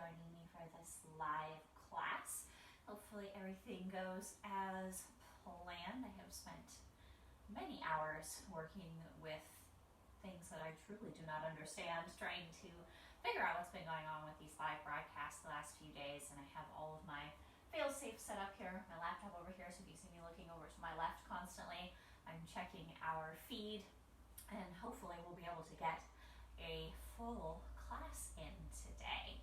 joining me for this live class. Hopefully everything goes as planned. I have spent many hours working with things that I truly do not understand, trying to figure out what's been going on with these live broadcasts the last few days, and I have all of my fail-safe set up here, my laptop over here, so if you see me looking over to my left constantly, I'm checking our feed, and hopefully we'll be able to get a full class in today.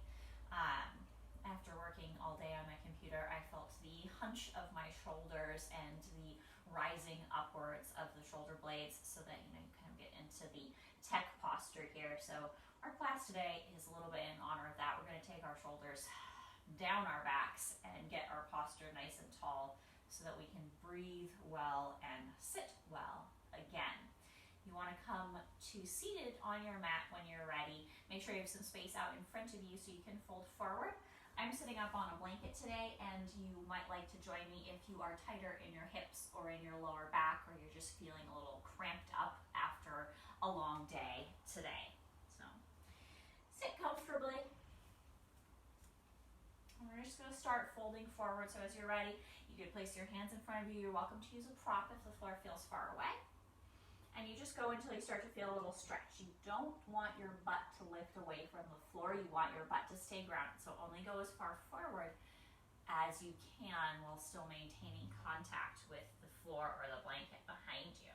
After working all day on my computer, I felt the hunch of my shoulders and the rising upwards of the shoulder blades, so that you kind of get into the tech posture here. So our class today is a little bit in honor of that. We're going to take our shoulders down our backs and get our posture nice and tall so that we can breathe well and sit well again. You want to come to seated on your mat when you're ready. Make sure you have some space out in front of you so you can fold forward. I'm sitting up on a blanket today, and you might like to join me if you are tighter in your hips or in your lower back, or you're just feeling a little cramped up after a long day today. So sit comfortably. And we're just going to start folding forward. So as you're ready, you could place your hands in front of you. You're welcome to use a prop if the floor feels far away. And you just go until you start to feel a little stretch. You don't want your butt to lift away from the floor. You want your butt to stay grounded. So only go as far forward as you can while still maintaining contact with the floor or the blanket behind you.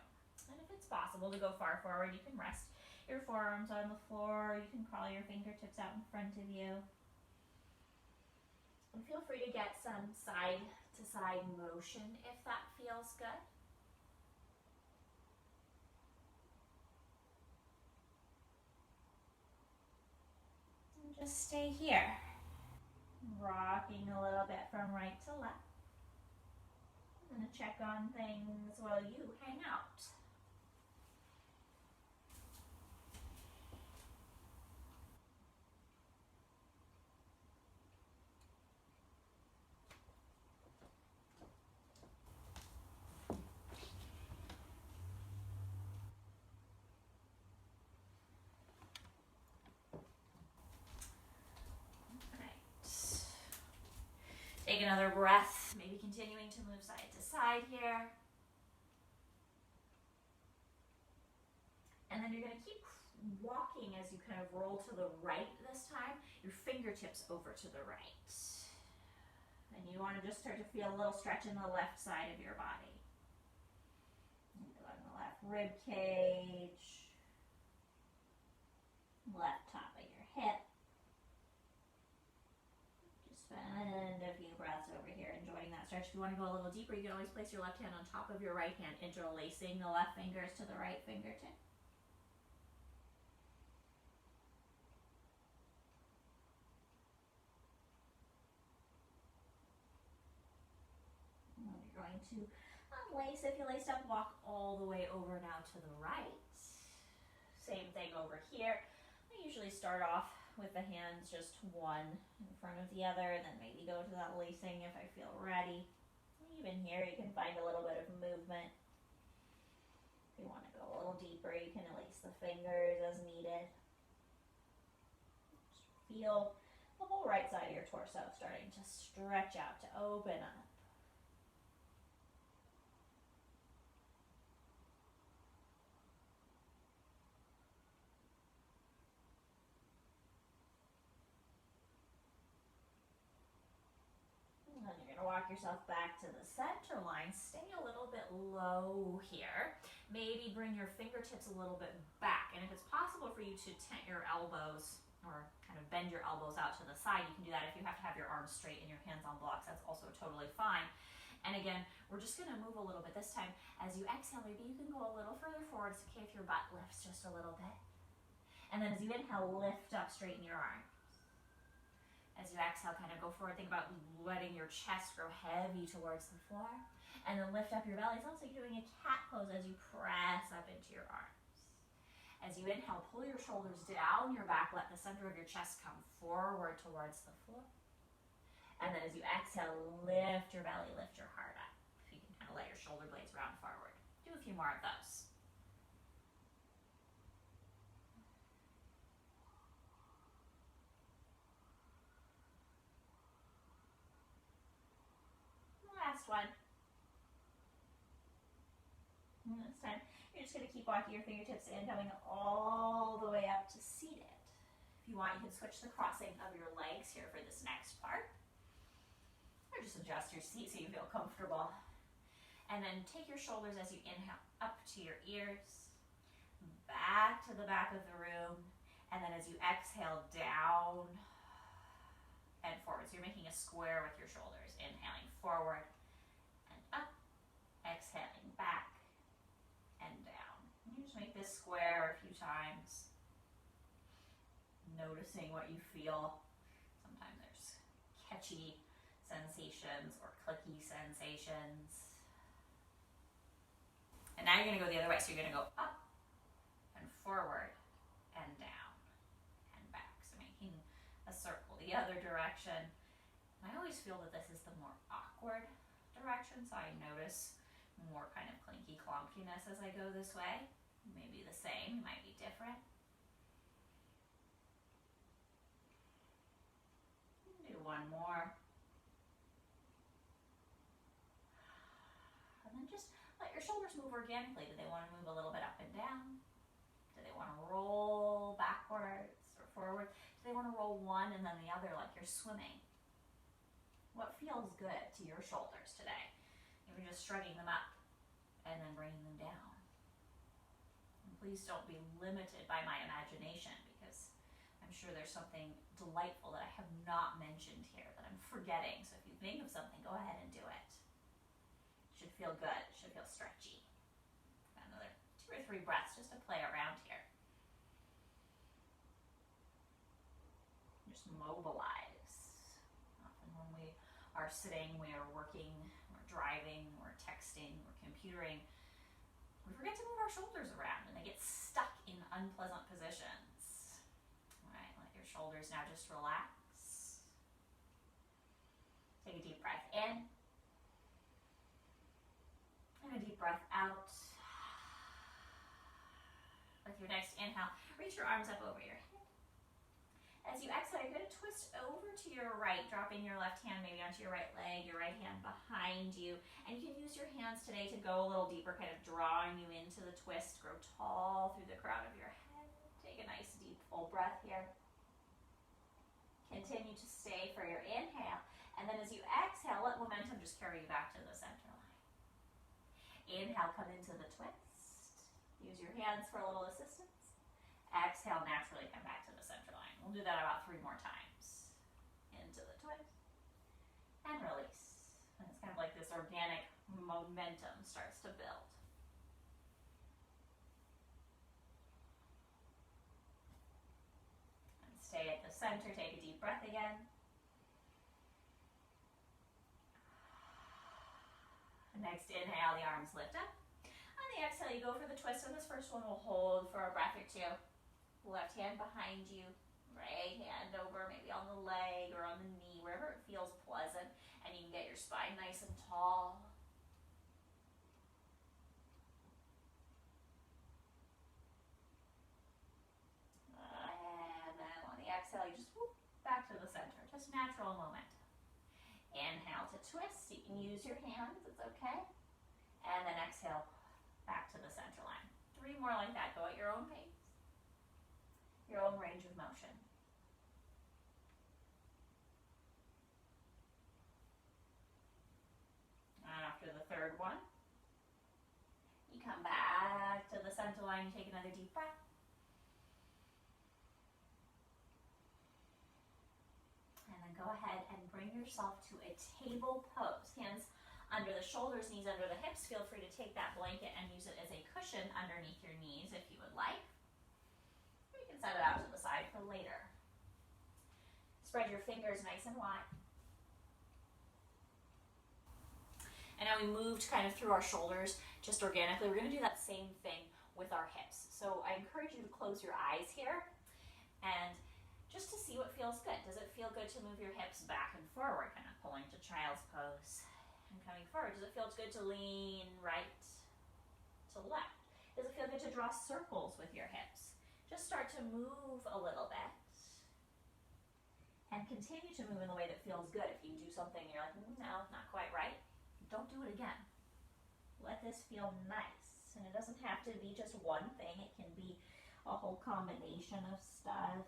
And if it's possible to go far forward, you can rest your forearms on the floor. You can crawl your fingertips out in front of you. And feel free to get some side to side motion if that feels good. Just stay here, rocking a little bit from right to left. I'm going to check on things while you hang out. Take another breath, maybe continuing to move side to side here. And then you're going to keep walking as you kind of roll to the right this time, your fingertips over to the right. And you want to just start to feel a little stretch in the left side of your body. On the left rib cage, left top of your hip. Spend a few breaths over here, enjoying that stretch. If you want to go a little deeper, you can always place your left hand on top of your right hand, interlacing the left fingers to the right fingertip. And then you're going to unlace. If you laced up, walk all the way over now to the right. Same thing over here. I usually start off with the hands just one in front of the other, and then maybe go to that lacing if I feel ready. Even here, you can find a little bit of movement. If you want to go a little deeper, you can lace the fingers as needed. Just feel the whole right side of your torso starting to stretch out, to open up. And then you're going to walk yourself back to the center line. Stay a little bit low here. Maybe bring your fingertips a little bit back. And if it's possible for you to tent your elbows or kind of bend your elbows out to the side, you can do that. If you have to have your arms straight and your hands on blocks, that's also totally fine. And again, we're just going to move a little bit this time. As you exhale, maybe you can go a little further forward. It's okay if your butt lifts just a little bit. And then as you inhale, lift up, straighten your arms. As you exhale, kind of go forward. Think about letting your chest grow heavy towards the floor. And then lift up your belly. It's almost like doing a cat pose as you press up into your arms. As you inhale, pull your shoulders down your back. Let the center of your chest come forward towards the floor. And then as you exhale, lift your belly, lift your heart up. You can kind of let your shoulder blades round forward. Do a few more of those. last one. And this time, you're just going to keep walking your fingertips in, coming all the way up to seated. If you want, you can switch the crossing of your legs here for this next part. Or just adjust your seat so you feel comfortable. And then take your shoulders as you inhale up to your ears, back to the back of the room, and then as you exhale, down and forward. So you're making a square with your shoulders. Inhaling forward and up, exhaling back and down. You just make this square a few times, noticing what you feel. Sometimes there's catchy sensations or clicky sensations. And now you're going to go the other way. So you're going to go up and forward and down and back. So making a circle the other direction. And I always feel that this is the more awkward direction, so I notice more kind of clinky clunkiness as I go this way. Maybe the same, might be different. Do one more. And then just let your shoulders move organically. Do they want to move a little bit up and down? Do they want to roll backwards or forward? Do they want to roll one and then the other like you're swimming? What feels good to your shoulders today? You're just shrugging them up and then bringing them down. And please don't be limited by my imagination, because I'm sure there's something delightful that I have not mentioned here that I'm forgetting. So if you think of something, go ahead and do it. It should feel good. It should feel stretchy. Another 2 or 3 breaths just to play around here. Just mobilize. Often when we are sitting, we are working, we're driving, we're texting, we're computering, we forget to move our shoulders around and they get stuck in unpleasant positions. All right, let your shoulders now just relax. Take a deep breath in and a deep breath out. With your next inhale, reach your arms up over your head. As you exhale, you're going to twist over to your right, dropping your left hand maybe onto your right leg, your right hand behind you. And you can use your hands today to go a little deeper, kind of drawing you into the twist. Grow tall through the crown of your head. Take a nice deep full breath here. Continue to stay for your inhale. And then as you exhale, let momentum just carry you back to the center line. Inhale, come into the twist. Use your hands for a little assistance. Exhale, naturally come back to the center line. We'll do that about 3 more times. Into the twist. And release. And it's kind of like this organic momentum starts to build. And stay at the center. Take a deep breath again. Next inhale, the arms lift up. On the exhale, you go for the twist, and this first one will hold for a breath or 2. Left hand behind you, right hand over, maybe on the leg or on the knee, wherever it feels pleasant, and you can get your spine nice and tall. And then on the exhale, you just whoop back to the center, just natural momentum. Inhale to twist. You can use your hands, it's okay. And then exhale, back to the center line. 3 more like that. Go at your own pace, your own range of motion. And after the 3rd one, you come back to the center line. You take another deep breath. Go ahead and bring yourself to a table pose. Hands under the shoulders, knees under the hips. Feel free to take that blanket and use it as a cushion underneath your knees if you would like. Or you can set it out to the side for later. Spread your fingers nice and wide. And now we moved kind of through our shoulders just organically. We're going to do that same thing with our hips. So I encourage you to close your eyes here and just to see what feels good. Does it feel good to move your hips back and forward, kind of pulling to child's pose and coming forward? Does it feel good to lean right to left? Does it feel good to draw circles with your hips? Just start to move a little bit and continue to move in the way that feels good. If you do something and you're like, no, not quite right, don't do it again. Let this feel nice. And it doesn't have to be just one thing. It can be a whole combination of stuff.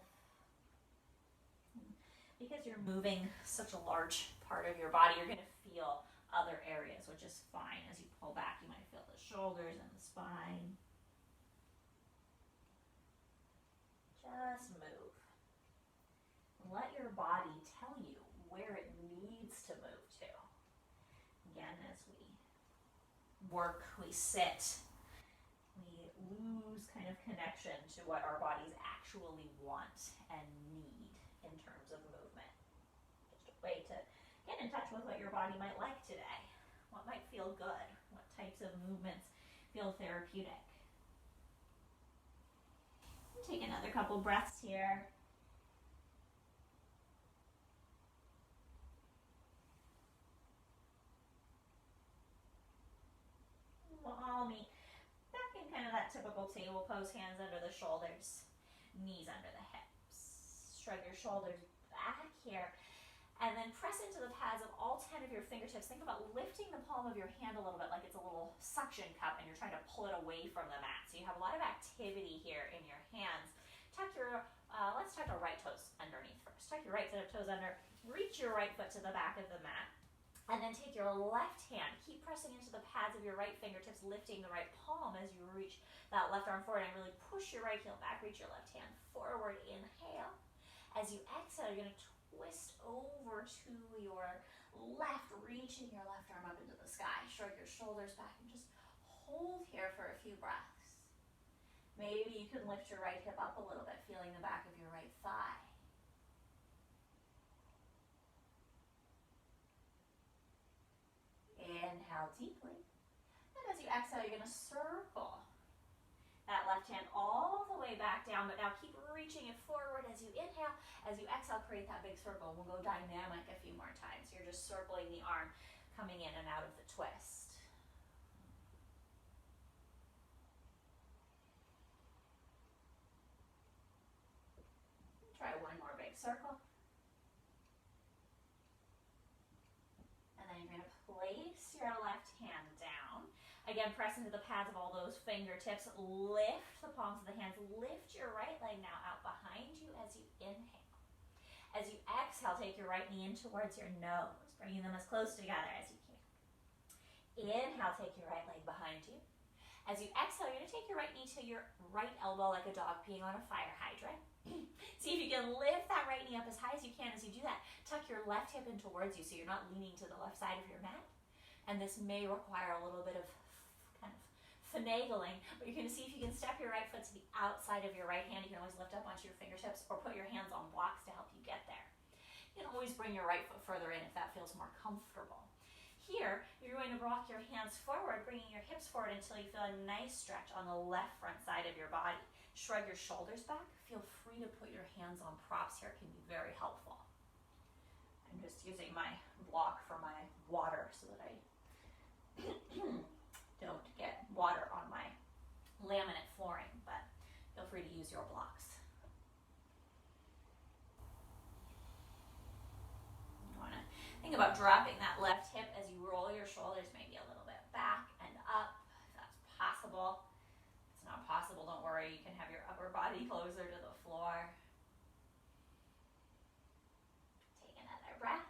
Because you're moving such a large part of your body, you're going to feel other areas, which is fine. As you pull back, you might feel the shoulders and the spine. Just move. Let your body tell you where it needs to move to. Again, as we work, we sit, we lose kind of connection to what our bodies actually want and need in terms of movement. Just a way to get in touch with what your body might like today, what might feel good, what types of movements feel therapeutic. Take another couple breaths here. We'll all meet back in kind of that typical table pose, hands under the shoulders, knees under the hips. Shrug your shoulders back here. And then press into the pads of all 10 of your fingertips. Think about lifting the palm of your hand a little bit like it's a little suction cup and you're trying to pull it away from the mat. So you have a lot of activity here in your hands. Let's tuck our right toes underneath first. Tuck your right set of toes under. Reach your right foot to the back of the mat. And then take your left hand. Keep pressing into the pads of your right fingertips, lifting the right palm as you reach that left arm forward. And really push your right heel back. Reach your left hand forward. Inhale. As you exhale, you're going to twist over to your left, reaching your left arm up into the sky. Shrug your shoulders back and just hold here for a few breaths. Maybe you can lift your right hip up a little bit, feeling the back of your right thigh. Inhale deeply. And as you exhale, you're going to circle that left hand all the way back down, but now keep reaching it forward as you inhale. As you exhale, create that big circle. We'll go dynamic a few more times. You're just circling the arm, coming in and out of the twist. Try one more big circle. And then you're going to place your left hand down. Again, press into the pads of all those fingertips. Lift the palms of the hands. Lift your right leg now out behind you as you inhale. As you exhale, take your right knee in towards your nose, bringing them as close together as you can. Inhale, take your right leg behind you. As you exhale, you're going to take your right knee to your right elbow like a dog peeing on a fire hydrant. See if you can lift that right knee up as high as you can. As you do that, tuck your left hip in towards you so you're not leaning to the left side of your mat. And this may require a little bit of kind of finagling, but you're going to see if you can step your right foot to the outside of your right hand. You can always lift up onto your fingertips or put your hands on blocks to help you get there. You can always bring your right foot further in if that feels more comfortable. Here, you're going to rock your hands forward, bringing your hips forward until you feel a nice stretch on the left front side of your body. Shrug your shoulders back. Feel free to put your hands on props here. It can be very helpful. I'm just using my block for my water so that I don't get water on my laminate flooring, but feel free to use your blocks. You want to think about dropping that left hip as you roll your shoulders maybe a little bit back and up, if that's possible. If it's not possible, don't worry. You can have your upper body closer to the floor. Take another breath.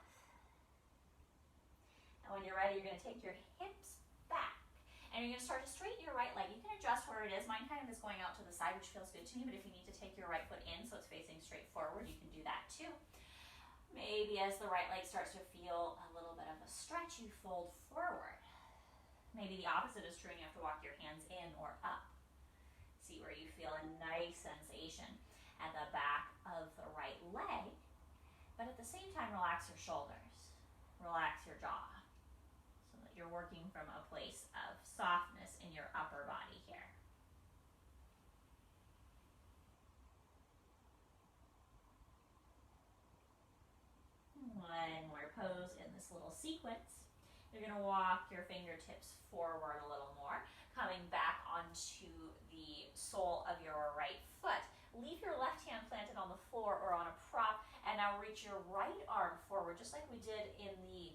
And when you're ready, you're going to take your hips back. And you're going to start to straighten your right leg. You can adjust where it is. Mine kind of is going out to the side, which feels good to me. But if you need to take your right foot in so it's facing straight forward, you can do that too. Maybe as the right leg starts to feel a little bit of a stretch, you fold forward. Maybe the opposite is true and you have to walk your hands in or up. See where you feel a nice sensation at the back of the right leg. But at the same time, relax your shoulders. Relax your jaw. So that you're working from a place of softness in your upper body here. One more pose in this little sequence. You're going to walk your fingertips forward a little more, coming back onto the sole of your right foot. Leave your left hand planted on the floor or on a prop, and now reach your right arm forward, just like we did in the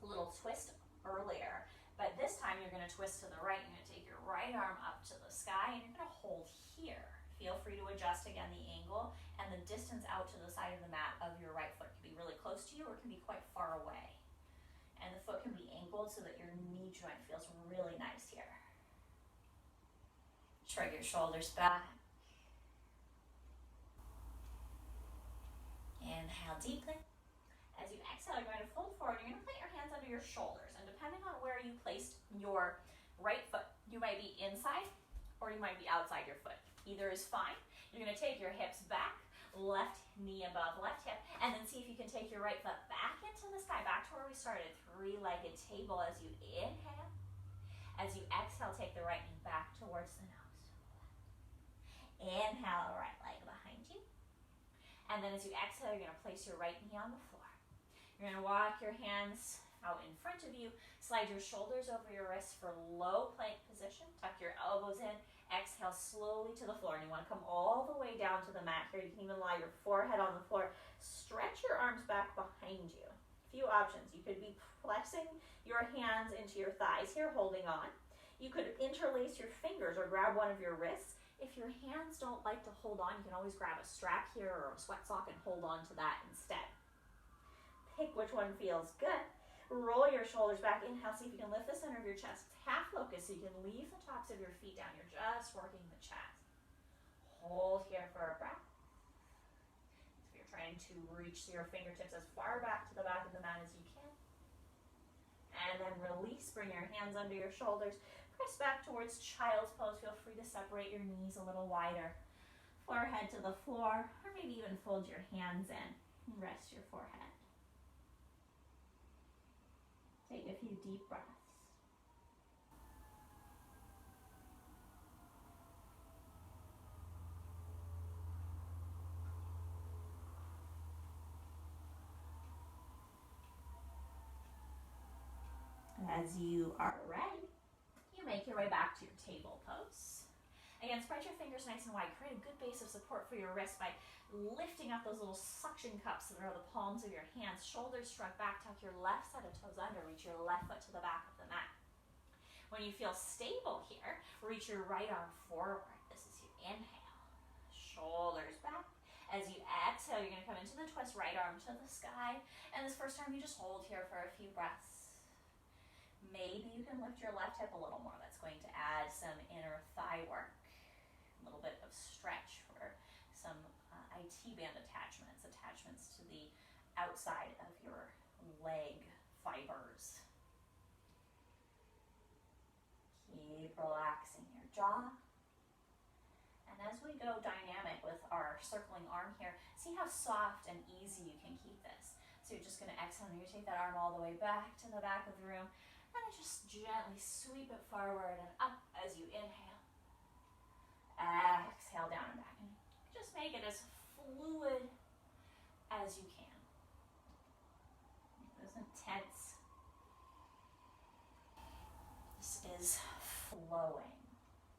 little twist earlier. But this time you're going to twist to the right. You're going to take your right arm up to the sky and you're going to hold here. Feel free to adjust again the angle and the distance out to the side of the mat of your right foot. It can be really close to you or it can be quite far away. And the foot can be angled so that your knee joint feels really nice here. Shrug your shoulders back. Inhale deeply. As you exhale, you're going to fold forward. You're going to put your hands under your shoulders. And depending on where you placed your right foot, you might be inside or you might be outside your foot. Either is fine. You're going to take your hips back, left knee above left hip, and then see if you can take your right foot back into the sky, back to where we started, three-legged table as you inhale. As you exhale, take the right knee back towards the nose. Inhale, right leg behind you. And then as you exhale, you're going to place your right knee on the floor. You're going to walk your hands out in front of you, slide your shoulders over your wrists for low plank position, tuck your elbows in, exhale slowly to the floor, and you want to come all the way down to the mat here. You can even lie your forehead on the floor. Stretch your arms back behind you. A few options. You could be pressing your hands into your thighs here, holding on. You could interlace your fingers or grab one of your wrists. If your hands don't like to hold on, you can always grab a strap here or a sweat sock and hold on to that instead. Pick which one feels good. Roll your shoulders back. Inhale, see if you can lift the center of your chest. Half locus so you can leave the tops of your feet down. You're just working the chest. Hold here for a breath. So you're trying to reach your fingertips as far back to the back of the mat as you can. And then release. Bring your hands under your shoulders. Press back towards child's pose. Feel free to separate your knees a little wider. Forehead to the floor, or maybe even fold your hands in and rest your forehead. Take a few deep breaths. As you are ready, you make your way back to your table pose. Again, spread your fingers nice and wide. Create a good base of support for your wrist by lifting up those little suction cups that are the palms of your hands. Shoulders shrug back. Tuck your left set of toes under. Reach your left foot to the back of the mat. When you feel stable here, reach your right arm forward. This is your inhale. Shoulders back. As you exhale, you're going to come into the twist. Right arm to the sky. And this first time, you just hold here for a few breaths. Maybe you can lift your left hip a little more. That's going to add some inner thigh work. A little bit of stretch for some IT band attachments to the outside of your leg fibers. Keep relaxing your jaw. And as we go dynamic with our circling arm here, see how soft and easy you can keep this. So you're just going to exhale and you take that arm all the way back to the back of the room. And then just gently sweep it forward and up as you inhale. Exhale down and back. And just make it as fluid as you can. It isn't tense. This is flowing,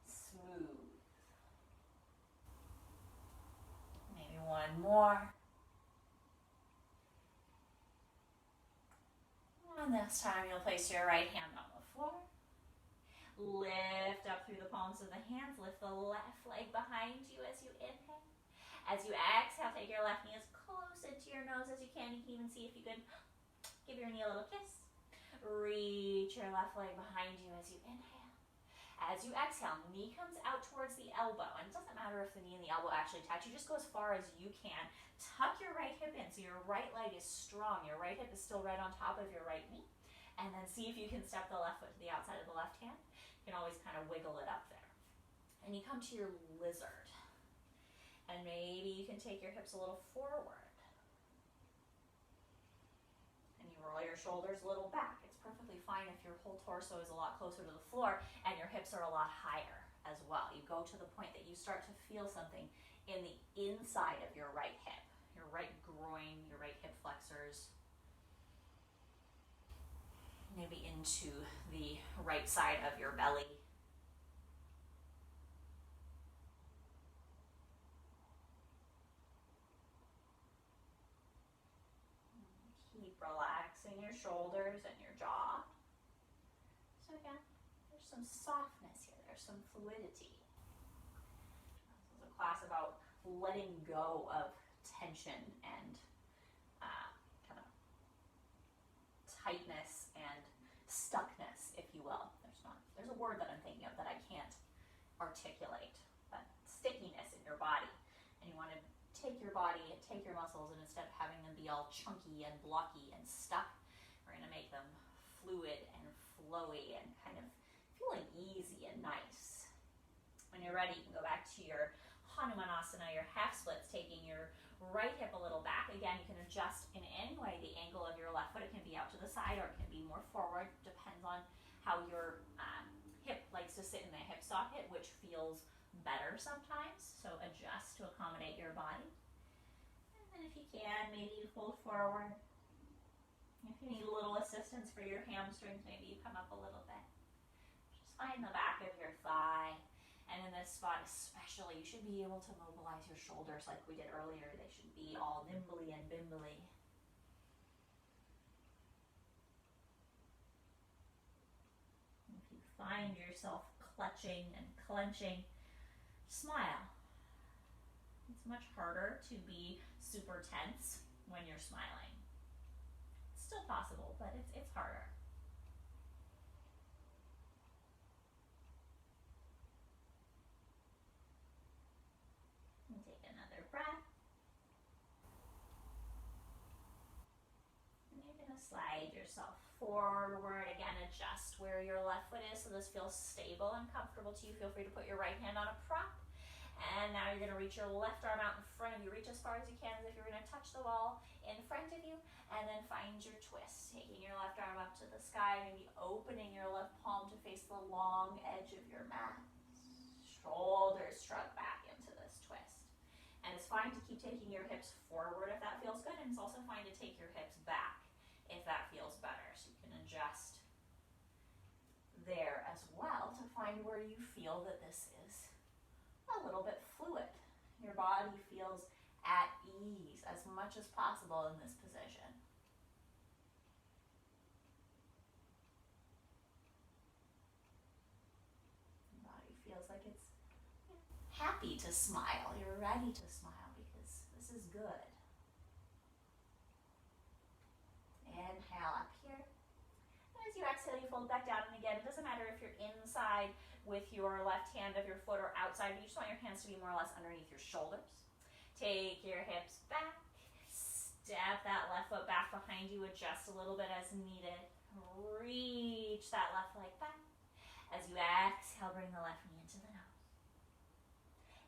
smooth. Maybe one more. And this time you'll place your right hand on the floor. Lift up through the palms of the hands. Lift the left leg behind you as you inhale. As you exhale, take your left knee as close into your nose as you can. You can even see if you can give your knee a little kiss. Reach your left leg behind you as you inhale. As you exhale, knee comes out towards the elbow. And it doesn't matter if the knee and the elbow actually touch. You just go as far as you can. Tuck your right hip in so your right leg is strong. Your right hip is still right on top of your right knee. And then see if you can step the left foot to the outside of the left hand. You can always kind of wiggle it up there. And you come to your lizard. And maybe you can take your hips a little forward. And you roll your shoulders a little back. It's perfectly fine if your whole torso is a lot closer to the floor and your hips are a lot higher as well. You go to the point that you start to feel something in the inside of your right hip, your right groin, your right hip flexors, maybe into the right side of your belly. Keep relaxing your shoulders and your jaw. some softness here. There's some fluidity. This is a class about letting go of tension and kind of tightness and stuckness, if you will. There's a word that I'm thinking of that I can't articulate, but stickiness in your body. And you want to take your body and take your muscles, and instead of having them be all chunky and blocky and stuck, we're going to make them fluid and flowy and kind of feeling easy and nice. When you're ready, you can go back to your Hanumanasana, your half splits, taking your right hip a little back. Again, you can adjust in any way the angle of your left foot. It can be out to the side or it can be more forward. Depends on how your hip likes to sit in the hip socket, which feels better sometimes. So adjust to accommodate your body. And then if you can, maybe you fold forward. If you need a little assistance for your hamstrings, maybe you come up a little bit. Just find the back of your thigh. And in this spot especially, you should be able to mobilize your shoulders like we did earlier. They should be all nimbly and bimbly. If you find yourself clutching and clenching, smile. It's much harder to be super tense when you're smiling. It's still possible, but it's harder. Take another breath. And you're going to slide yourself forward. Again, adjust where your left foot is so this feels stable and comfortable to you. Feel free to put your right hand on a prop. And now you're going to reach your left arm out in front of you. Reach as far as you can as if you're going to touch the wall in front of you. And then find your twist. Taking your left arm up to the sky. Maybe opening your left palm to face the long edge of your mat. Shoulders shrug back into this twist. And it's fine to keep taking your hips forward if that feels good. And it's also fine to take your hips back if that feels better. So you can adjust there as well to find where you feel that this is a little bit fluid. Your body feels at ease as much as possible in this position. Your body feels like it's happy to smile. You're ready to smile because this is good. Inhale up here. And as you exhale, you fold back down. And again, it doesn't matter if you're inside with your left hand of your foot or outside, but you just want your hands to be more or less underneath your shoulders. Take your hips back. Step that left foot back behind you. Adjust a little bit as needed. Reach that left leg back. As you exhale, bring the left knee into the nose.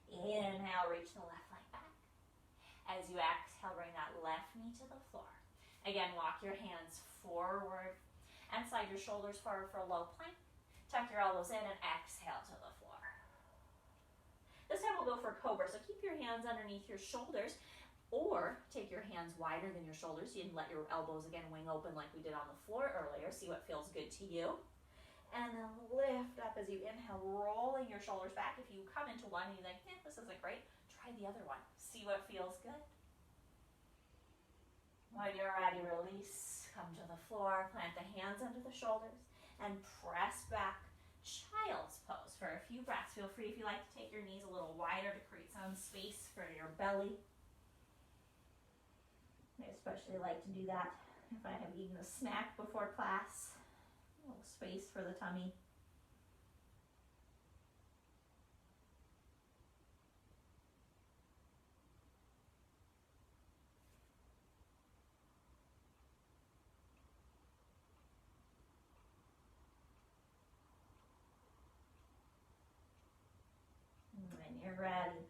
Inhale, reach the left leg back. As you exhale, bring that left knee to the floor. Again, walk your hands forward and slide your shoulders forward for a low plank. Tuck your elbows in and exhale to the floor. This time we'll go for cobra, so keep your hands underneath your shoulders or take your hands wider than your shoulders. You can let your elbows again wing open like we did on the floor earlier. See what feels good to you. And then lift up as you inhale, rolling your shoulders back. If you come into one and you think, this isn't great, try the other one. See what feels good. When you're ready, release. Come to the floor, plant the hands under the shoulders, and press back. Child's pose for a few breaths. Feel free if you like to take your knees a little wider to create some space for your belly. I especially like to do that if I have eaten a snack before class. A little space for the tummy. When you're ready,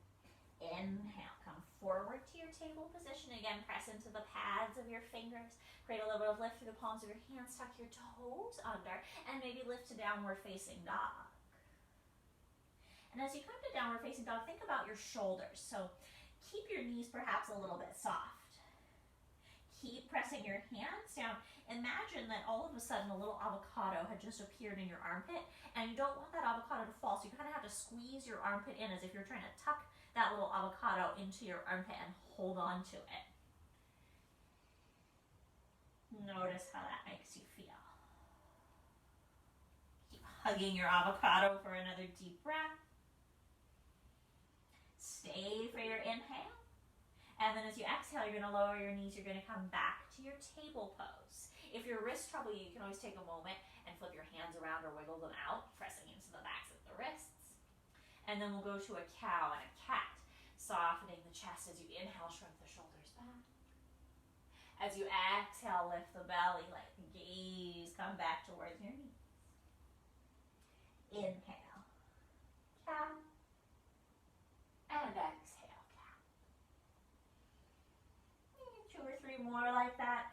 inhale, come forward to your table position. Again, press into the pads of your fingers. Create a little bit of lift through the palms of your hands. Tuck your toes under and maybe lift to downward facing dog. And as you come to downward facing dog, think about your shoulders. So keep your knees perhaps a little bit soft. Keep pressing your hands down. Imagine that all of a sudden a little avocado had just appeared in your armpit, and you don't want that avocado to fall, so you kind of have to squeeze your armpit in as if you're trying to tuck that little avocado into your armpit and hold on to it. Notice how that makes you feel. Keep Hugging your avocado for another deep breath. Stay for your inhale. And then as you exhale, you're going to lower your knees. You're going to come back to your table pose. If your wrists trouble you, you can always take a moment and flip your hands around or wiggle them out, pressing into the backs of the wrists. And then we'll go to a cow and a cat, softening the chest as you inhale, shrug the shoulders back. As you exhale, lift the belly, let the gaze come back towards your knees. Inhale, cow, and exhale, cow. 2 or 3 more like that,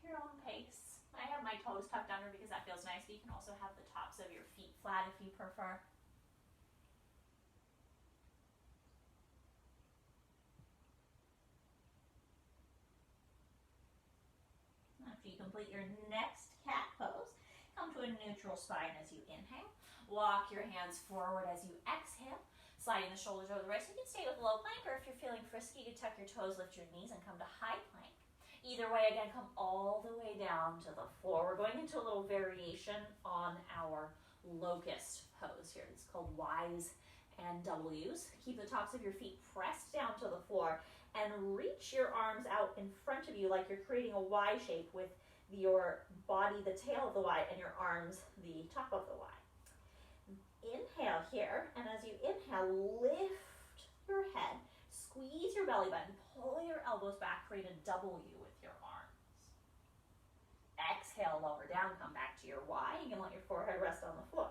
your own pace. I have my toes tucked under because that feels nice, but you can also have the tops of your feet flat if you prefer. After you complete your next cat pose, come to a neutral spine as you inhale. Walk your hands forward as you exhale, sliding the shoulders over the wrists. You can stay with low plank, or if you're feeling frisky, you can tuck your toes, lift your knees, and come to high plank. Either way, again, come all the way down to the floor. We're going into a little variation on our locust pose here. It's called Y's and W's. Keep the tops of your feet pressed down to the floor and reach your arms out in front of you like you're creating a Y shape with your body, the tail of the Y, and your arms, the top of the Y. Inhale here, and as you inhale, lift your head, squeeze your belly button, pull your elbows back, create a W with your arms. Exhale, lower down, come back to your Y. You can let your forehead rest on the floor.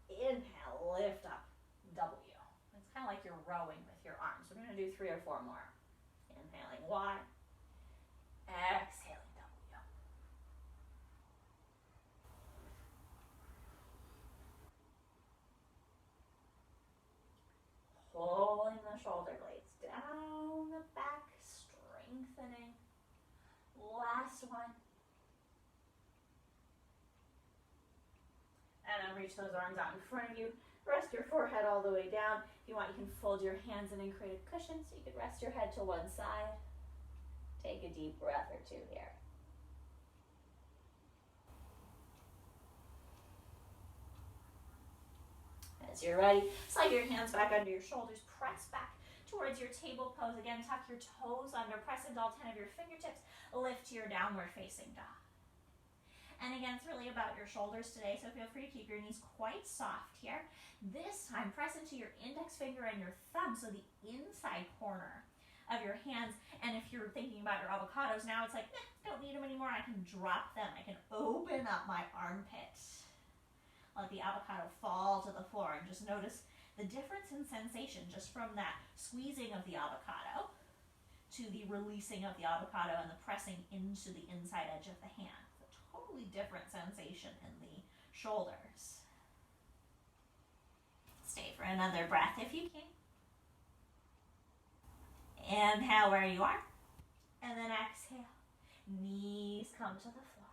Inhale, lift up, W. It's kind of like you're rowing with your arms. We're going to do 3 or 4 more. Inhaling Y, exhaling W. Pulling the shoulder blades down the back, strengthening. Last one. And then reach those arms out in front of you. Rest your forehead all the way down. If you want, you can fold your hands in and create a cushion so you could rest your head to one side. Take a deep breath or 2 here. As you're ready, slide your hands back under your shoulders, press back towards your table pose. Again, tuck your toes under, press into all 10 of your fingertips, lift to your downward facing dog. And again, it's really about your shoulders today, so feel free to keep your knees quite soft here. This time, press into your index finger and your thumb, so the inside corner of your hands. And if you're thinking about your avocados now, it's like, don't need them anymore. I can drop them. I can open up my armpit. Let the avocado fall to the floor, and just notice the difference in sensation just from that squeezing of the avocado to the releasing of the avocado and the pressing into the inside edge of the hand. It's a totally different sensation in the shoulders. Stay for another breath if you can. Inhale where you are, and then exhale. Knees come to the floor.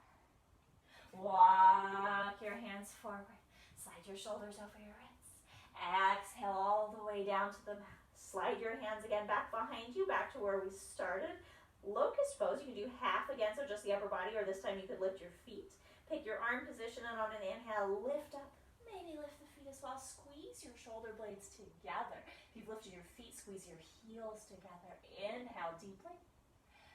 Walk your hands forward. Slide your shoulders over your wrists. Exhale all the way down to the mat. Slide your hands again back behind you, back to where we started. Locust pose, you can do half again, so just the upper body, or this time you could lift your feet. Pick your arm position, and on an inhale, lift up. Maybe lift the feet as well. Squeeze your shoulder blades together. If you've lifted your feet, squeeze your heels together. Inhale deeply.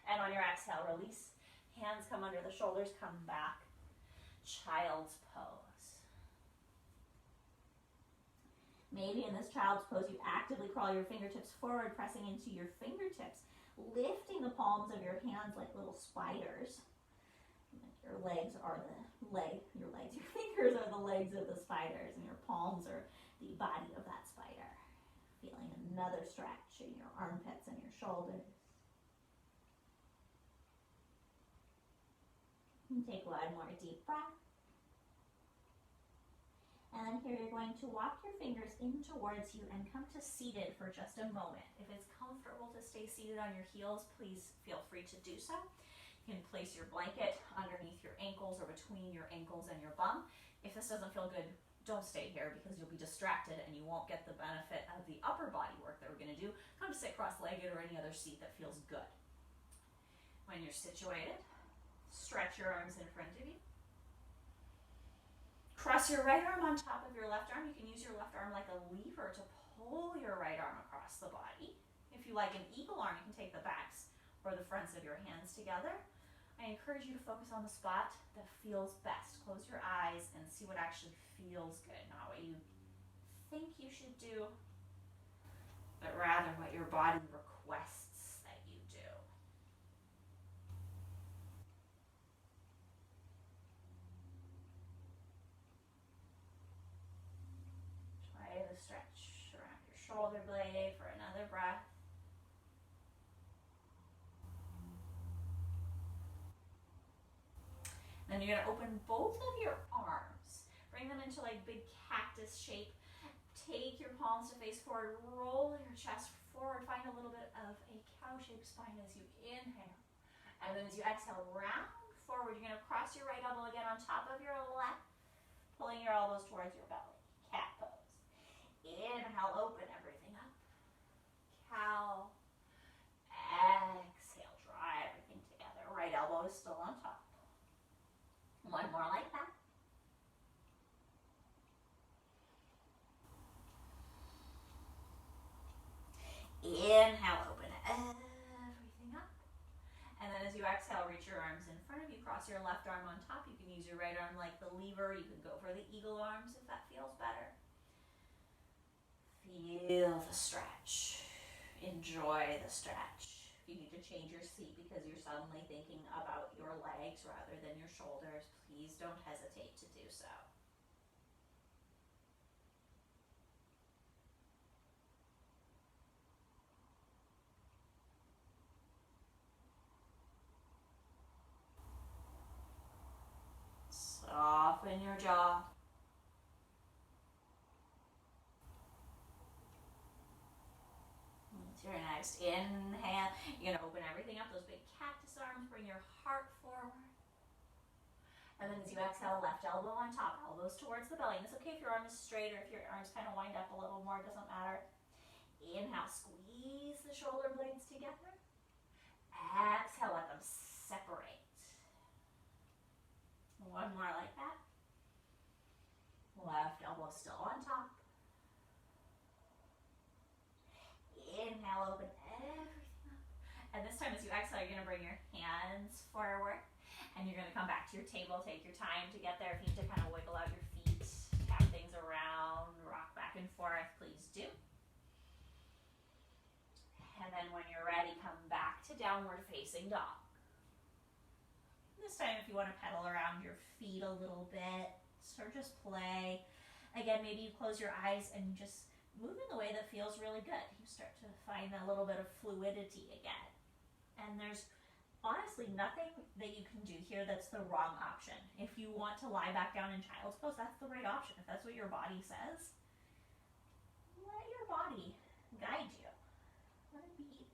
And on your exhale, release. Hands come under the shoulders, come back. Child's pose. Maybe in this child's pose, you actively crawl your fingertips forward, pressing into your fingertips, lifting the palms of your hands like little spiders. Your legs are your fingers are the legs of the spiders, and your palms are the body of that spider. Feeling another stretch in your armpits and your shoulders. And take one more deep breath. And then here you're going to walk your fingers in towards you and come to seated for just a moment. If it's comfortable to stay seated on your heels, please feel free to do so. You can place your blanket underneath your ankles or between your ankles and your bum. If this doesn't feel good, don't stay here because you'll be distracted and you won't get the benefit of the upper body work that we're going to do. Come to sit cross-legged or any other seat that feels good. When you're situated, stretch your arms in front of you. Cross your right arm on top of your left arm. You can use your left arm like a lever to pull your right arm across the body. If you like an eagle arm, you can take the backs or the fronts of your hands together. I encourage you to focus on the spot that feels best. Close your eyes and see what actually feels good, not what you think you should do, but rather what your body requests that you do. Try to stretch around your shoulder blade for another breath. Then you're going to open both of your arms. Bring them into like big cactus shape. Take your palms to face forward. Roll your chest forward. Find a little bit of a cow-shaped spine as you inhale. And then as you exhale, round forward. You're going to cross your right elbow again on top of your left. Pulling your elbows towards your belly. Cat pose. Inhale, open everything up. Cow. Exhale, draw everything together. Right elbow is still on top. One more like that. Inhale, open everything up. And then as you exhale, reach your arms in front of you. Cross your left arm on top. You can use your right arm like the lever. You can go for the eagle arms if that feels better. Feel the stretch. Enjoy the stretch. If you need to change your seat because you're suddenly thinking about your legs rather than your shoulders, please don't hesitate to do so. Soften your jaw. Your next inhale, you're going to open everything up, those big cactus arms, bring your heart forward. And then as you exhale, left elbow on top, elbows towards the belly. And it's okay if your arm is straight or if your arms kind of wind up a little more, it doesn't matter. Inhale, squeeze the shoulder blades together. Exhale, let them separate. One more like that. Left elbow still on top. Inhale, open everything up. And this time as you exhale, you're going to bring your hands forward. And you're going to come back to your table. Take your time to get there. If you need to kind of wiggle out your feet, tap things around, rock back and forth, please do. And then when you're ready, come back to downward facing dog. This time if you want to pedal around your feet a little bit or just play. Again, maybe you close your eyes and just move in the way that feels really good. You start to find a little bit of fluidity again. And there's honestly nothing that you can do here that's the wrong option. If you want to lie back down in child's pose, that's the right option. If that's what your body says, let your body guide you. Let it be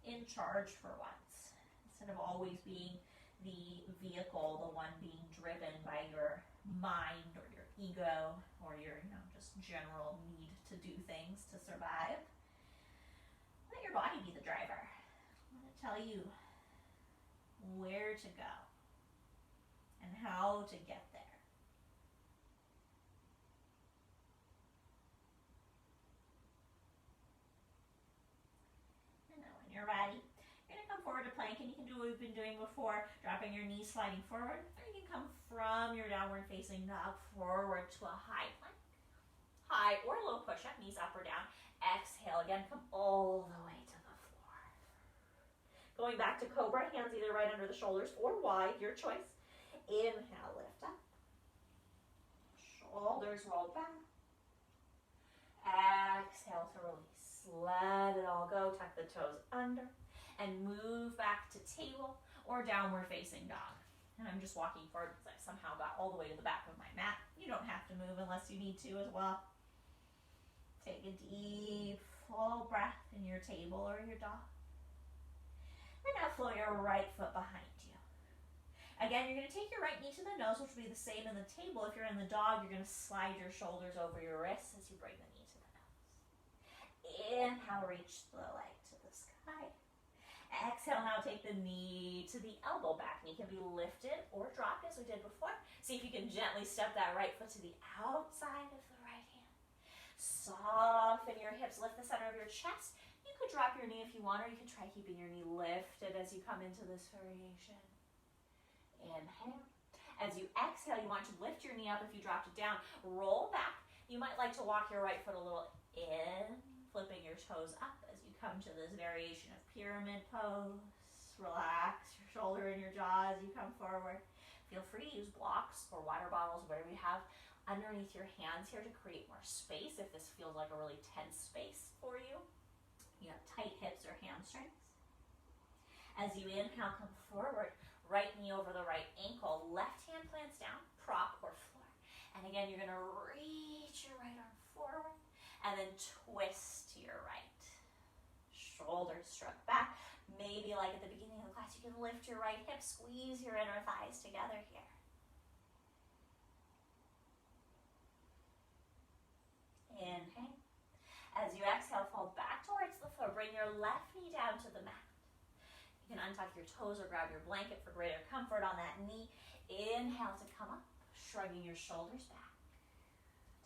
in charge for once, instead of always being the vehicle, the one being driven by your mind or your ego or your, just general need to do things to survive. Let your body be the driver. Let it tell you where to go and how to get there. And then when you're ready, you're going to come forward to plank, and you can do what we've been doing before, dropping your knees, sliding forward, or you can come from your downward facing dog forward to a high plank. High or low push-up, knees up or down. Exhale again, come all the way to the floor. Going back to cobra, hands either right under the shoulders or wide, your choice. Inhale, lift up. Shoulders roll back. Exhale to release. Let it all go. Tuck the toes under and move back to table or downward facing dog. And I'm just walking forward because I've somehow got all the way to the back of my mat. You don't have to move unless you need to as well. Take a deep, full breath in your table or your dog. And now flow your right foot behind you. Again, you're going to take your right knee to the nose, which will be the same in the table. If you're in the dog, you're going to slide your shoulders over your wrists as you bring the knee to the nose. Inhale, reach the leg to the sky. Exhale, now take the knee to the elbow back. Knee can be lifted or dropped as we did before. See if you can gently step that right foot to the outside of the right hand. Soften your hips, lift the center of your chest. You could drop your knee if you want, or you can try keeping your knee lifted as you come into this variation. Inhale. As you exhale, you want to lift your knee up if you dropped it down. Roll back. You might like to walk your right foot a little in, flipping your toes up as you come to this variation of pyramid pose. Relax your shoulder and your jaw as you come forward. Feel free to use blocks or water bottles, whatever you have, underneath your hands here to create more space if this feels like a really tense space for you. You have tight hips or hamstrings. As you inhale, come forward. Right knee over the right ankle, left hand plants down, prop or floor. And again, you're gonna reach your right arm forward and then twist to your right. Shoulders struck back. Maybe like at the beginning of the class, you can lift your right hip, squeeze your inner thighs together here. Inhale. As you exhale, fall back towards the floor. Bring your left knee down to the mat. You can untuck your toes or grab your blanket for greater comfort on that knee. Inhale to come up, shrugging your shoulders back.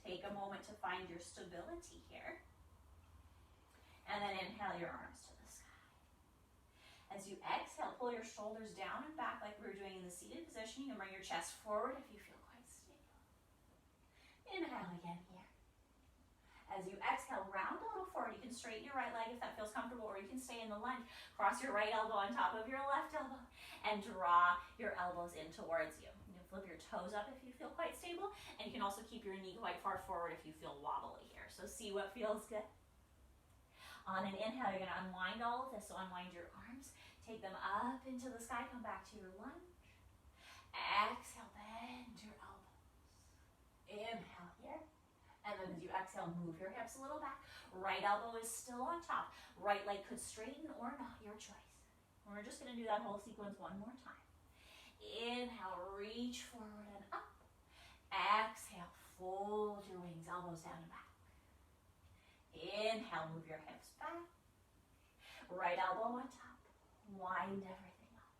Take a moment to find your stability here. And then inhale your arms to the sky. As you exhale, pull your shoulders down and back like we were doing in the seated position. You can bring your chest forward if you feel quite stable. Inhale again here. As you exhale, round a little forward. You can straighten your right leg if that feels comfortable, or you can stay in the lunge. Cross your right elbow on top of your left elbow and draw your elbows in towards you. You can flip your toes up if you feel quite stable, and you can also keep your knee quite far forward if you feel wobbly here. So see what feels good. On an inhale, you're going to unwind all of this. So unwind your arms, take them up into the sky, come back to your lunge. Exhale, bend your elbows. Inhale here. And then as you exhale, move your hips a little back. Right elbow is still on top. Right leg could straighten or not, your choice. We're just going to do that whole sequence one more time. Inhale, reach forward and up. Exhale, fold your wings, elbows down and back. Inhale, move your hips back. Right elbow on top. Wind everything up.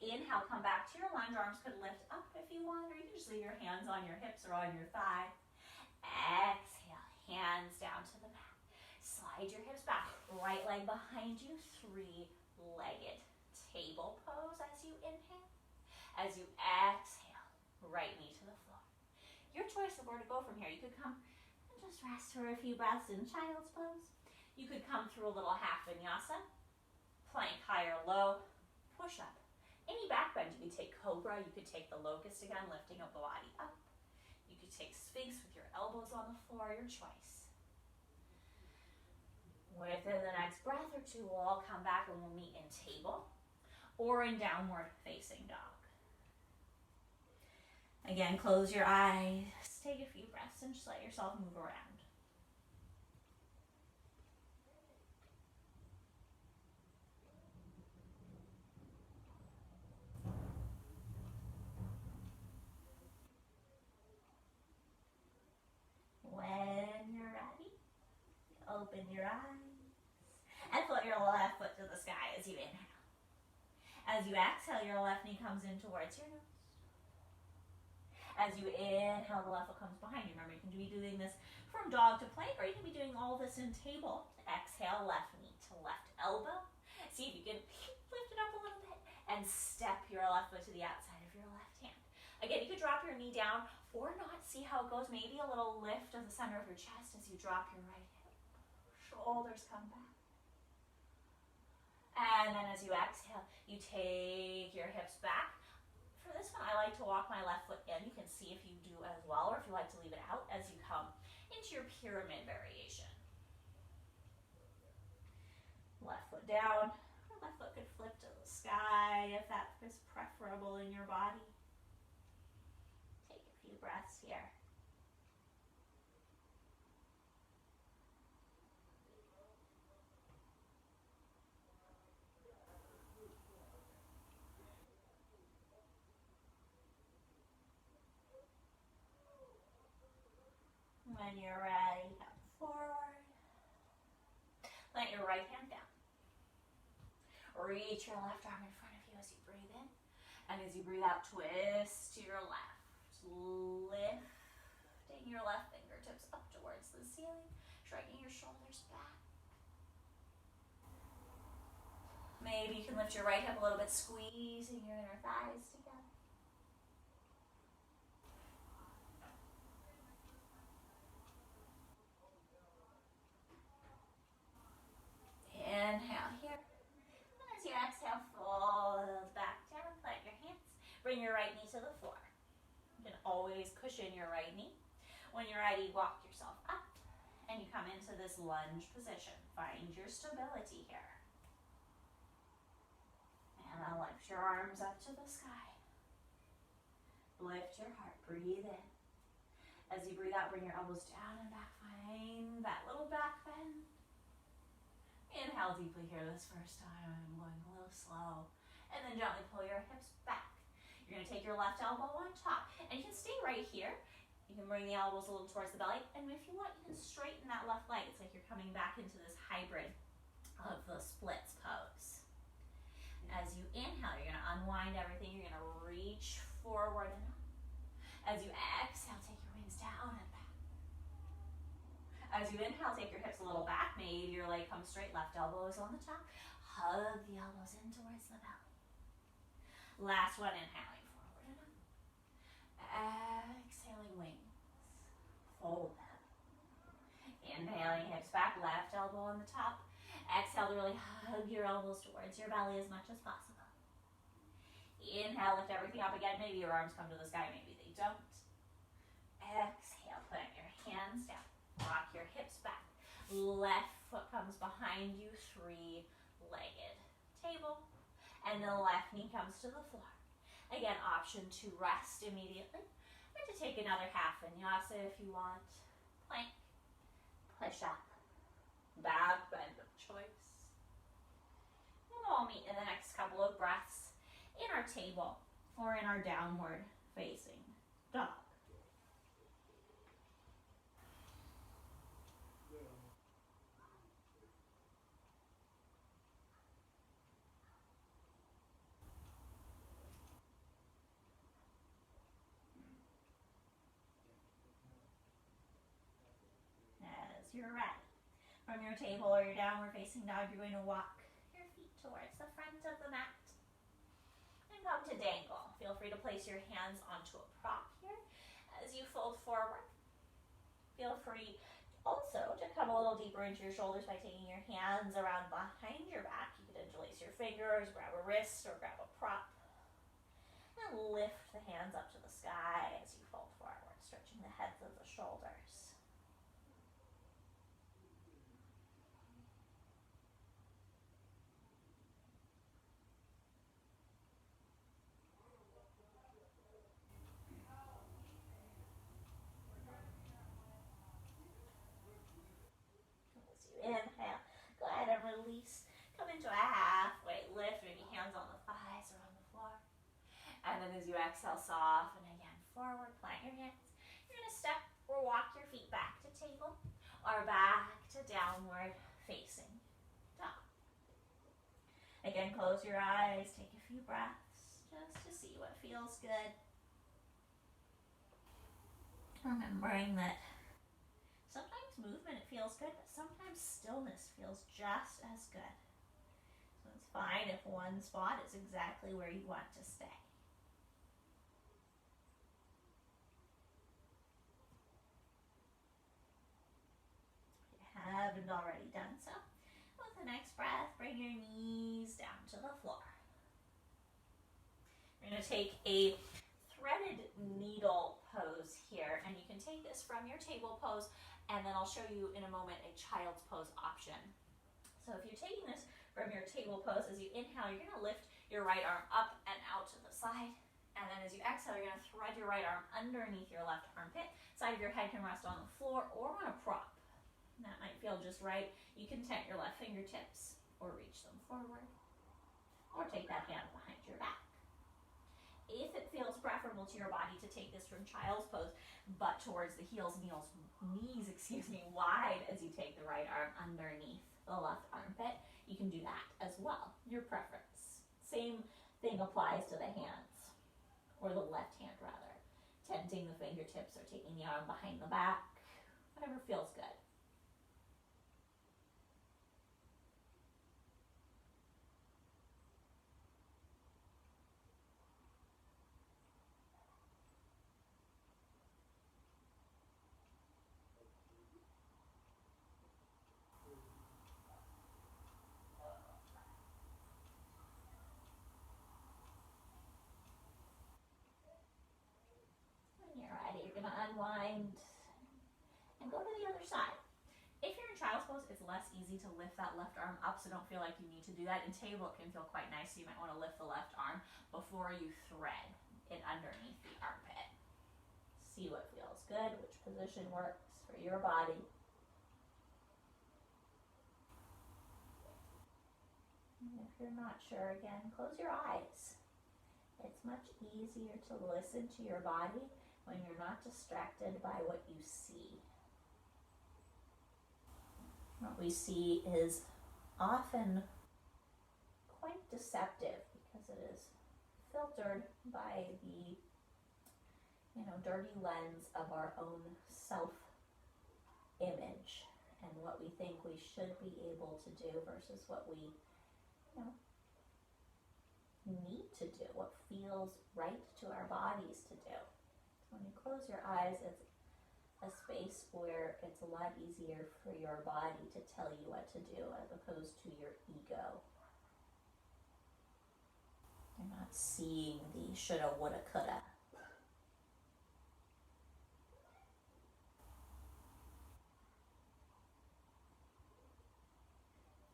Inhale, come back to your lunge. Arms could lift up if you want, or you can just leave your hands on your hips or on your thigh. Exhale, hands down to the mat. Slide your hips back. Right leg behind you, three-legged table pose as you inhale. As you exhale, right knee to the floor. Your choice of where to go from here. You could come and just rest for a few breaths in child's pose. You could come through a little half vinyasa, plank high or low, push up. Any back bend, you could take cobra, you could take the locust again, lifting up the body up. You could take sphinx with your elbows on the floor, your choice. Within the next breath or two, we'll all come back and we'll meet in table or in downward facing dog. Again, close your eyes, take a few breaths and just let yourself move around. When you're ready, open your eyes and float your left foot to the sky as you inhale. As you exhale, your left knee comes in towards your nose. As you inhale, the left foot comes behind you. Remember, you can be doing this from dog to plank, or you can be doing all this in table. Exhale, left knee to left elbow. See if you can lift it up a little bit and step your left foot to the outside of your left hand. Again, you could drop your knee down or not. See how it goes. Maybe a little lift of the center of your chest as you drop your right hip. Shoulders come back. And then as you exhale, you take your hips back. For this one, I like to walk my left foot in. You can see if you do as well, or if you like to leave it out as you come into your pyramid variation. Left foot down. Or left foot could flip to the sky if that is preferable in your body. Take a few breaths here. When you're ready, come forward. Let your right hand down. Reach your left arm in front of you as you breathe in. And as you breathe out, twist to your left. Lifting your left fingertips up towards the ceiling, dragging your shoulders back. Maybe you can lift your right hip a little bit, squeezing your inner thighs together. Inhale here. And as you exhale, fold back down, plant your hands. Bring your right knee to the floor. You can always cushion your right knee. When you're ready, walk yourself up and you come into this lunge position. Find your stability here. And then lift your arms up to the sky. Lift your heart, breathe in. As you breathe out, bring your elbows down and back. Find that little back bend. Inhale deeply here this first time. I'm going a little slow. And then gently pull your hips back. You're going to take your left elbow on top. And you can stay right here. You can bring the elbows a little towards the belly. And if you want, you can straighten that left leg. It's like you're coming back into this hybrid of the splits pose. As you inhale, you're going to unwind everything. You're going to reach forward and up. As you exhale, take your wings down and back. As you inhale, take your hips a little back. Maybe your leg comes straight. Left elbow is on the top. Hug the elbows in towards the belly. Last one, inhaling forward and up. Exhaling, wings. Fold them. Inhaling, hips back. Left elbow on the top. Exhale to really hug your elbows towards your belly as much as possible. Inhale, lift everything up again. Maybe your arms come to the sky, maybe they don't. Exhale, plant your hands down. Rock your hips back. Left foot comes behind you, three-legged table. And the left knee comes to the floor. Again, option to rest immediately or to take another half vinyasa if you want. Plank, push up, back bend of choice. And we'll meet in the next couple of breaths in our table or in our downward facing dog. You're ready. From your table or your downward facing dog, you're going to walk your feet towards the front of the mat and come to dangle. Feel free to place your hands onto a prop here as you fold forward. Feel free also to come a little deeper into your shoulders by taking your hands around behind your back. You could interlace your fingers, grab a wrist or grab a prop, and lift the hands up to the sky as you fold forward, stretching the heads of the shoulders. Inhale, go ahead and release. Come into a halfway lift, maybe hands on the thighs or on the floor. And then as you exhale, soften again forward, plant your hands. You're going to step or walk your feet back to table or back to downward facing dog. Again, close your eyes, take a few breaths just to see what feels good. Remembering that sometimes movement feels good, but sometimes stillness feels just as good. So it's fine if one spot is exactly where you want to stay. If you haven't already done so, with the next breath, bring your knees down to the floor. You're going to take a threaded needle pose here, and you can take this from your table pose, and then I'll show you in a moment a child's pose option. So if you're taking this from your table pose, as you inhale, you're going to lift your right arm up and out to the side, and then as you exhale, you're going to thread your right arm underneath your left armpit. Side of your head can rest on the floor or on a prop. And that might feel just right. You can tent your left fingertips or reach them forward, or take that hand behind your back. If it feels preferable to your body to take this from child's pose, but towards the knees, wide as you take the right arm underneath the left armpit, you can do that as well. well, your preference. Same thing applies to the hands, or the left hand rather. Tenting the fingertips or taking the arm behind the back, whatever feels good. When you're ready, you're gonna unwind and go to the other side. If you're in child's pose, it's less easy to lift that left arm up, so don't feel like you need to do that. In table, it can feel quite nice, so you might want to lift the left arm before you thread it underneath the armpit. See what feels good, which position works for your body. And if you're not sure, again, close your eyes. It's much easier to listen to your body when you're not distracted by what you see. What we see is often quite deceptive because it is filtered by the dirty lens of our own self-image and what we think we should be able to do versus what we need to do, what feels right to our bodies to do. So when you close your eyes, it's a space where it's a lot easier for your body to tell you what to do as opposed to your ego. You're not seeing the shoulda, woulda, coulda.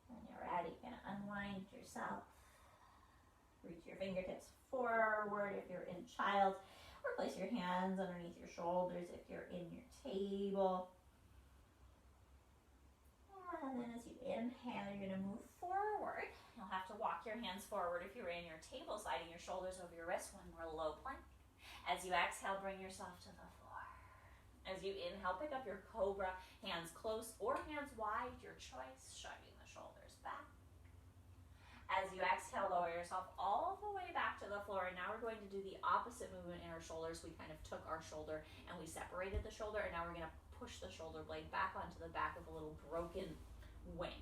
When you're ready, you're going to unwind yourself. Reach your fingertips forward if you're in child, or place your hands underneath your shoulders if you're in your table. And then as you inhale, you're going to move forward. You'll have to walk your hands forward if you're in your table, sliding your shoulders over your wrists. One more low plank. As you exhale, bring yourself to the floor. As you inhale, pick up your cobra, hands close or hands wide, your choice, shrugging the shoulders back. As you exhale, lower yourself all the way back to the floor. And now we're going to do the opposite movement in our shoulders. We kind of took our shoulder and we separated the shoulder, and now we're going to push the shoulder blade back onto the back with a little broken wing.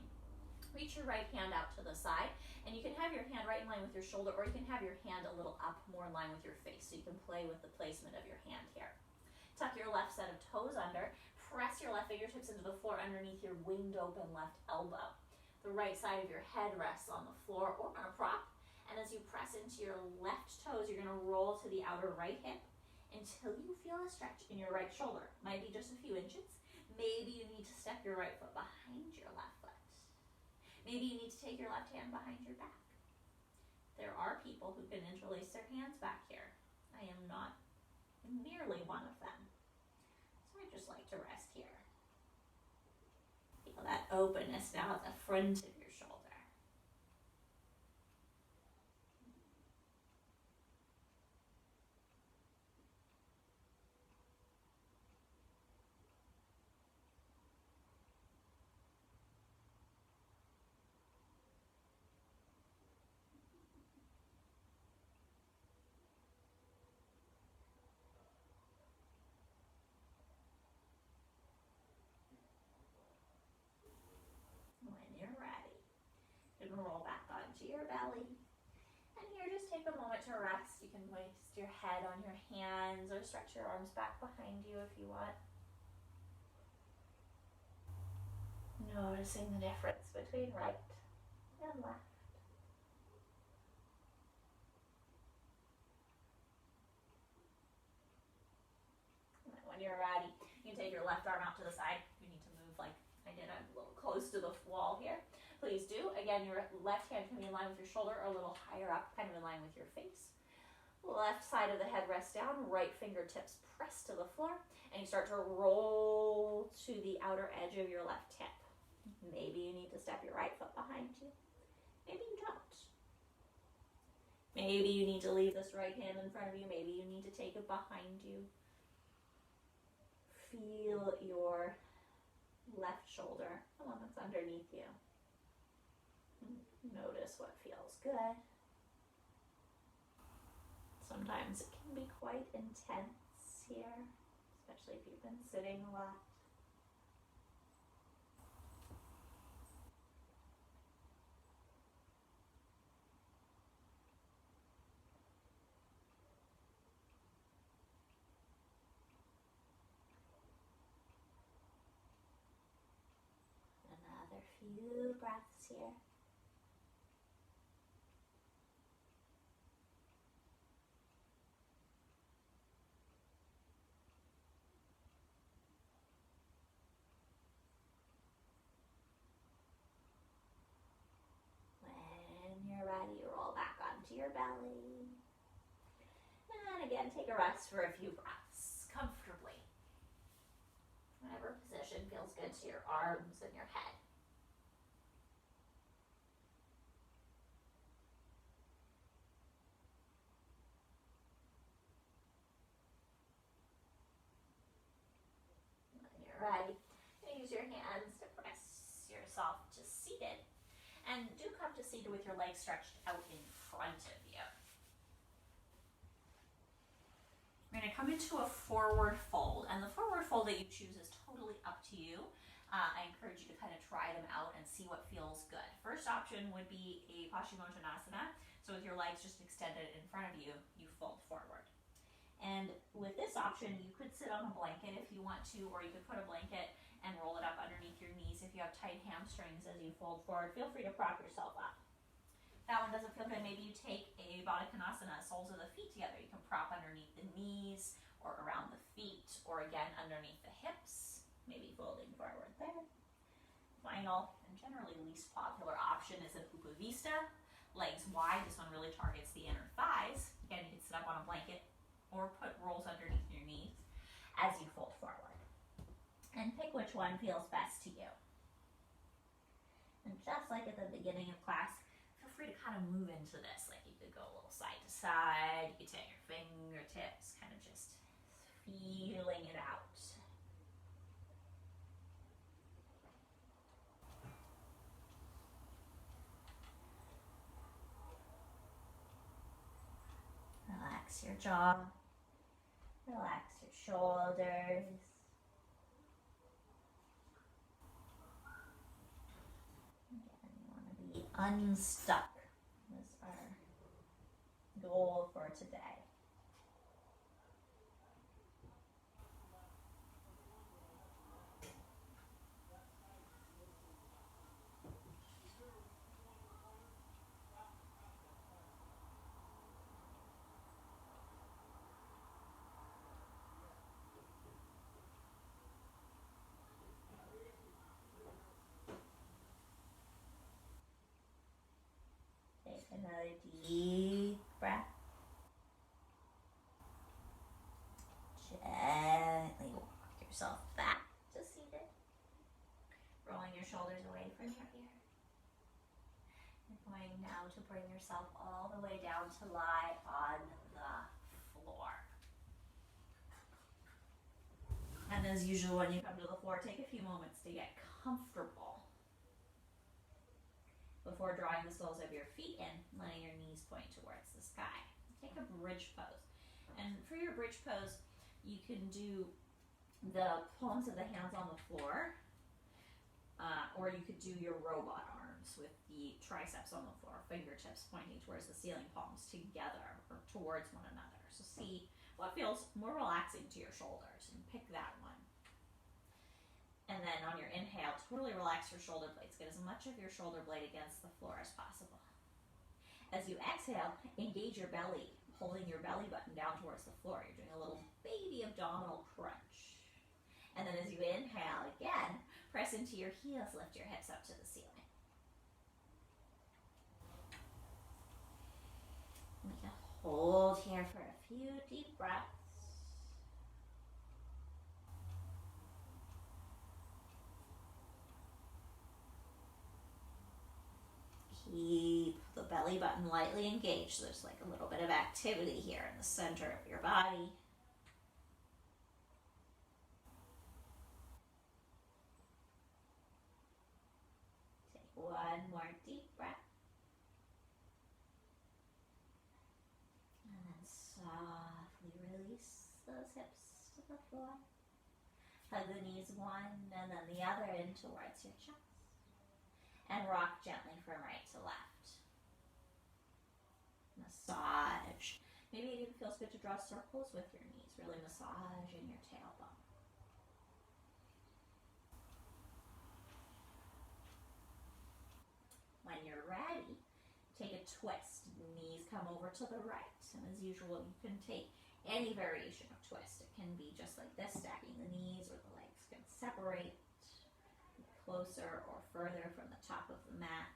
Reach your right hand out to the side, and you can have your hand right in line with your shoulder, or you can have your hand a little up, more in line with your face, so you can play with the placement of your hand here. Tuck your left set of toes under. Press your left fingertips into the floor underneath your winged open left elbow. The right side of your head rests on the floor or on a prop, and as you press into your left toes, you're going to roll to the outer right hip until you feel a stretch in your right shoulder. Might be just a few inches. Maybe you need to step your right foot behind your left foot. Maybe you need to take your left hand behind your back. There are people who can interlace their hands back here. I am not nearly one of them. So I just like to rest here. Feel that openness now at the front of your shoulder. When you're ready, you can roll back onto your belly. And here, just take a moment to rest. You can rest your head on your hands or stretch your arms back behind you if you want. Noticing the difference between right and left. And when you're ready, you can take your left arm out to the side. You need to move like I did. I'm a little close to the wall here. Please do. Again, your left hand can be in line with your shoulder or a little higher up, kind of in line with your face. Left side of the head rests down, right fingertips press to the floor, and you start to roll to the outer edge of your left hip. Maybe you need to step your right foot behind you. Maybe you don't. Maybe you need to leave this right hand in front of you. Maybe you need to take it behind you. Feel your left shoulder, the one that's underneath you. Notice notice what feels good. Sometimes it can be quite intense here, especially if you've been sitting a lot. Another few breaths here. When you're ready, roll back onto your belly. And again, take a rest for a few breaths, comfortably. Whatever position feels good to your arms and your head. When you're ready, use your hands to press yourself to seated. And do come to seated with your legs stretched out in front of you. We're going to come into a forward fold, and the forward fold that you choose is totally up to you. I encourage you to kind of try them out and see what feels good. First option would be a Paschimottanasana. So with your legs just extended in front of you, you fold forward. And with this option, you could sit on a blanket if you want to, or you could put a blanket and roll it up underneath your knees. If you have tight hamstrings as you fold forward, feel free to prop yourself up. That one doesn't feel good. Maybe you take a Baddha Konasana, soles of the feet together. You can prop underneath the knees or around the feet, or again underneath the hips, maybe folding forward there. Final and generally least popular option is an Upavista, legs wide. This one really targets the inner thighs. Again, you can sit up on a blanket or put rolls underneath your knees as you fold forward. And pick which one feels best to you. And just like at the beginning of class, feel free to kind of move into this. Like you could go a little side to side, you could take your fingertips, kind of just feeling it out. Relax your jaw, relax your shoulders. Again, you want to be unstuck. That's our goal for today. Take another deep breath. Gently walk yourself back to seated. Rolling your shoulders away from your ear. You're going now to bring yourself all the way down to lie on the floor. And as usual, when you come to the floor, take a few moments to get comfortable before drawing the soles of your feet in, letting your knees point towards the sky. Take a bridge pose. And for your bridge pose, you can do the palms of the hands on the floor, or you could do your robot arms with the triceps on the floor, fingertips pointing towards the ceiling, palms together or towards one another. So see what feels more relaxing to your shoulders and pick that one. And then on your inhale, totally relax your shoulder blades. Get as much of your shoulder blade against the floor as possible. As you exhale, engage your belly, holding your belly button down towards the floor. You're doing a little baby abdominal crunch. And then as you inhale again, press into your heels, lift your hips up to the ceiling. We can hold here for a few deep breaths. Keep the belly button lightly engaged. There's like a little bit of activity here in the center of your body. Take one more deep breath. hips to the floor. Hug the knees one and then the other in towards your chest. And rock gently from right to left. Massage. Maybe it even feels good to draw circles with your knees, really massaging your tailbone. When you're ready, take a twist. The knees come over to the right. And as usual, you can take any variation of twist. It can be just like this, stacking the knees, or the legs can separate closer or further from the top of the mat,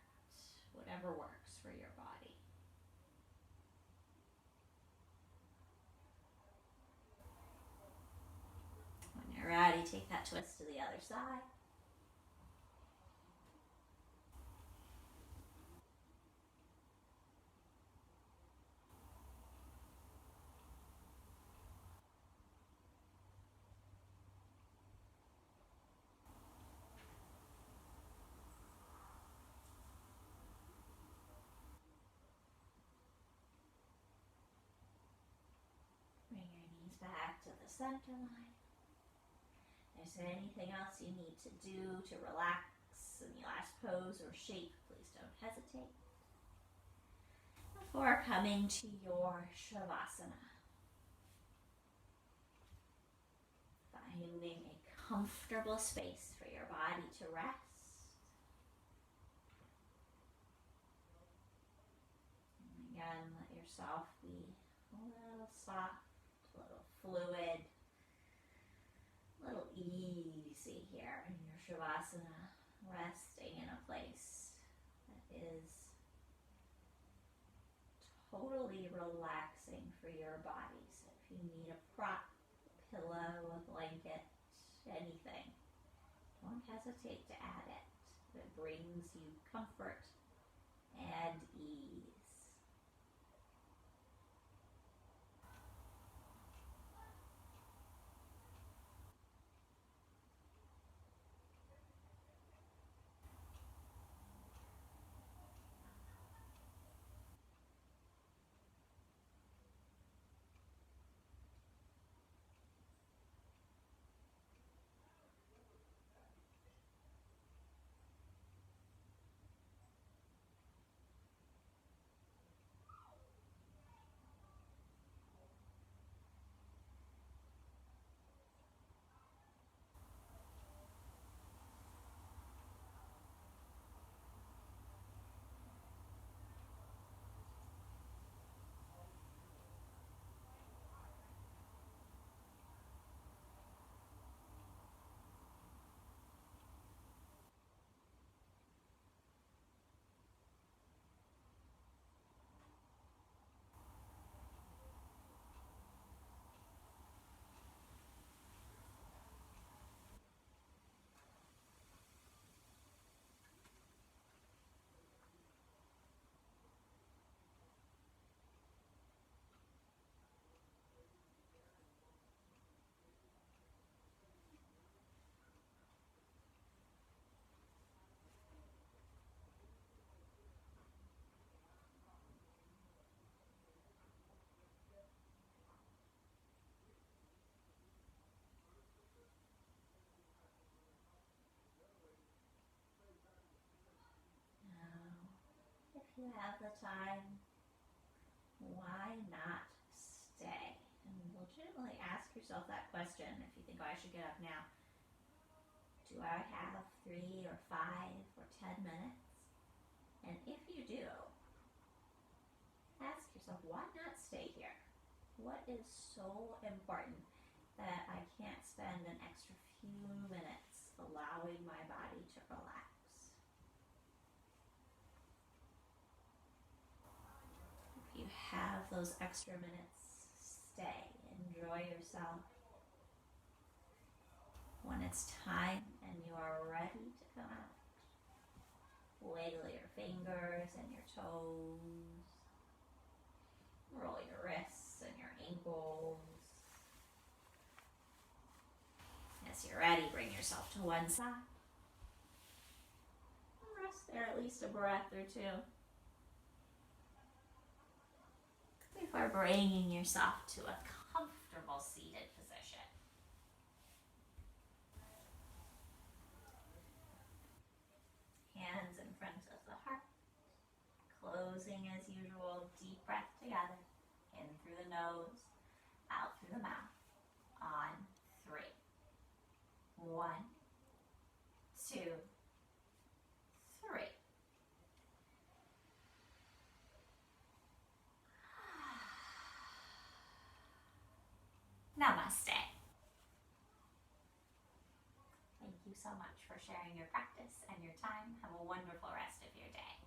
whatever works for your body. When you're ready, take that twist to the other side. Bring your knees back to the center line. If there's anything else you need to do to relax in the last pose or shape, please don't hesitate. Before coming to your Shavasana, finding a comfortable space for your body to rest. And again, let yourself be a little soft, a little fluid, a little easy here in your Shavasana, resting in a place that is totally relaxing for your body. So if you need a prop, a pillow, a blanket, anything, don't hesitate to add it. It brings you comfort and ease. If you have the time, why not stay? And legitimately ask yourself that question if you think, oh, I should get up now. Do I have 3 or 5 or 10 minutes? And if you do, ask yourself, why not stay here? What is so important that I can't spend an extra few minutes allowing my body to relax? If you have those extra minutes, stay, enjoy yourself. When it's time and you are ready to come out, wiggle your fingers and your toes, roll your wrists and your ankles. As you're ready, bring yourself to one side. Rest there at least a breath or two before bringing yourself to a comfortable comfortable seated position. Hands in front of the heart. Closing as usual, deep breath together. In through the nose, out through the mouth. On 3. 1, 2, 3. Namaste. Thank you so much for sharing your practice and your time. Have a wonderful rest of your day.